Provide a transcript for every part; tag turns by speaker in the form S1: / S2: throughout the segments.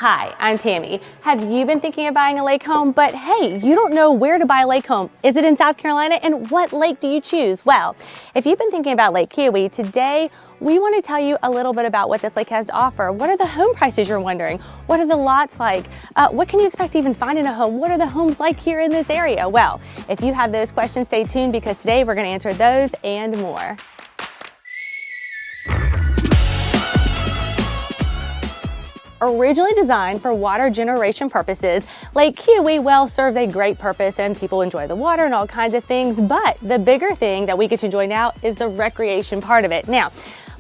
S1: Hi, I'm Tammy. Have you been thinking of buying a lake home, but hey, you don't know where to buy a lake home? Is it in South Carolina, and what lake do you choose? Well, if you've been thinking about Lake Keowee, today we want to tell you a little bit about what this lake has to offer. What are the home prices you're wondering? What are the lots like? What can you expect to even find in a home? What are the homes like here in this area? Well, if you have those questions, stay tuned because today we're going to answer those and more. Originally designed for water generation purposes, Lake Keowee well serves a great purpose and people enjoy the water and all kinds of things, but the bigger thing that we get to enjoy now is the recreation part of it. Now,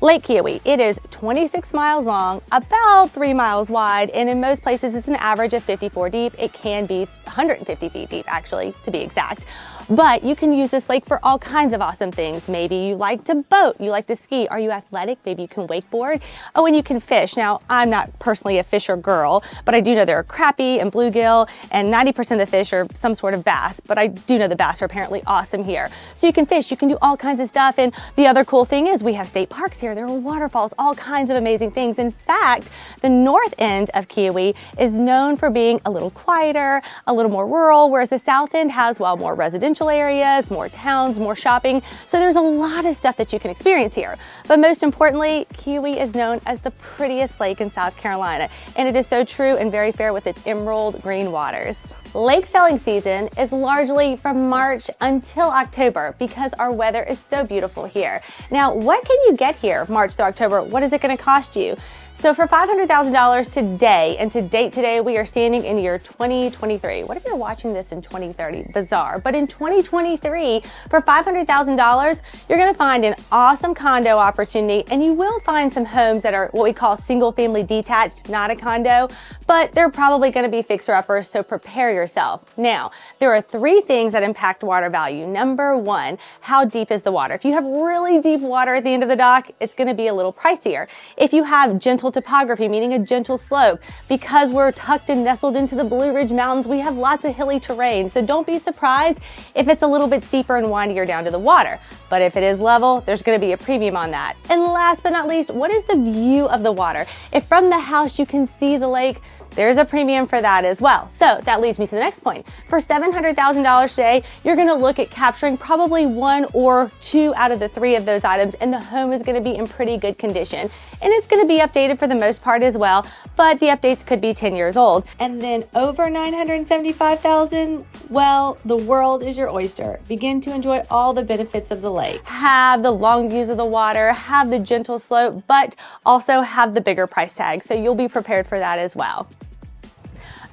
S1: Lake Keowee, it is 26 miles long, about 3 miles wide, and in most places it's an average of 54 deep. It can be 150 feet deep, actually, to be exact. But you can use this lake for all kinds of awesome things. Maybe you like to boat, you like to ski. Are you athletic? Maybe you can wakeboard. Oh, and you can fish. Now, I'm not personally a fisher girl, but I do know there are crappie and bluegill, and 90% of the fish are some sort of bass, but I do know the bass are apparently awesome here. So you can fish, you can do all kinds of stuff, and the other cool thing is we have state parks here. There are waterfalls, all kinds of amazing things. In fact, the north end of Keowee is known for being a little quieter, a little more rural, whereas the south end has, well, more residential areas, more towns, more shopping. So there's a lot of stuff that you can experience here. But most importantly, Keowee is known as the prettiest lake in South Carolina. And it is so true and very fair with its emerald green waters. Lake selling season is largely from March until October because our weather is so beautiful here. Now, what can you get here March through October? What is it going to cost you? So for $500,000 today, and to date today, we are standing in year 2023. What if you're watching this in 2030? Bizarre. But in 2023, for $500,000, you're going to find an awesome condo opportunity, and you will find some homes that are what we call single family detached, not a condo, but they're probably going to be fixer-uppers, so prepare yourself. Now, there are 3 things that impact water value. Number 1, how deep is the water? If you have really deep water at the end of the dock, it's going to be a little pricier. If you have gentle topography, meaning a gentle slope, because we're tucked and nestled into the Blue Ridge Mountains, we have lots of hilly terrain, so don't be surprised if it's a little bit steeper and windier down to the water. But if it is level, there's going to be a premium on that. And last but not least, what is the view of the water? If from the house you can see the lake, there's a premium for that as well. So that leads me to the next point. For $700,000 today, you're going to look at capturing probably 1 or 2 out of the 3 of those items, and the home is going to be in pretty good condition. And it's going to be updated for the most part as well, but the updates could be 10 years old. And then over $975,000, well, the world is your oyster. Begin to enjoy all the benefits of the lake. Have the long views of the water, have the gentle slope, but also have the bigger price tag. So you'll be prepared for that as well.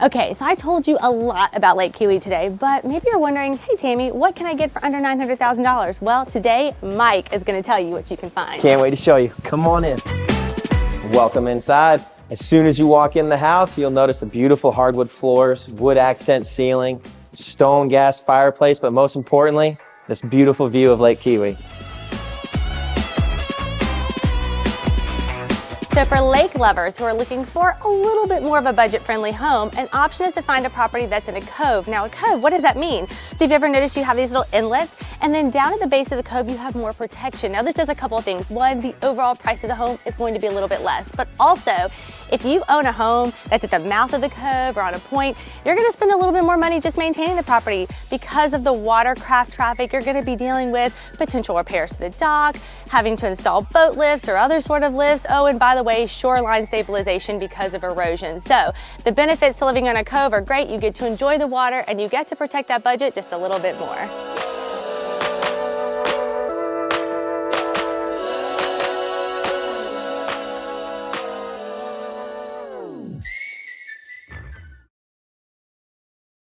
S1: Okay, so I told you a lot about Lake Keowee today, but maybe you're wondering, hey Tammy, what can I get for under $900,000? Well, today Mike is going to tell you what you can find.
S2: Can't wait to show you. Come on in. Welcome inside. As soon as you walk in the house, you'll notice the beautiful hardwood floors, wood accent ceiling, stone gas fireplace, but most importantly, this beautiful view of Lake Keowee.
S1: So for lake lovers who are looking for a little bit more of a budget-friendly home, an option is to find a property that's in a cove. Now a cove, what does that mean? So if you ever noticed you have these little inlets, and then down at the base of the cove you have more protection. Now this does a couple of things. One, the overall price of the home is going to be a little bit less, but also if you own a home that's at the mouth of the cove or on a point, you're going to spend a little bit more money just maintaining the property. Because of the watercraft traffic, you're going to be dealing with potential repairs to the dock, having to install boat lifts or other sort of lifts. Oh, and by the way, shoreline stabilization because of erosion. So the benefits to living on a cove are great. You get to enjoy the water and you get to protect that budget just a little bit more.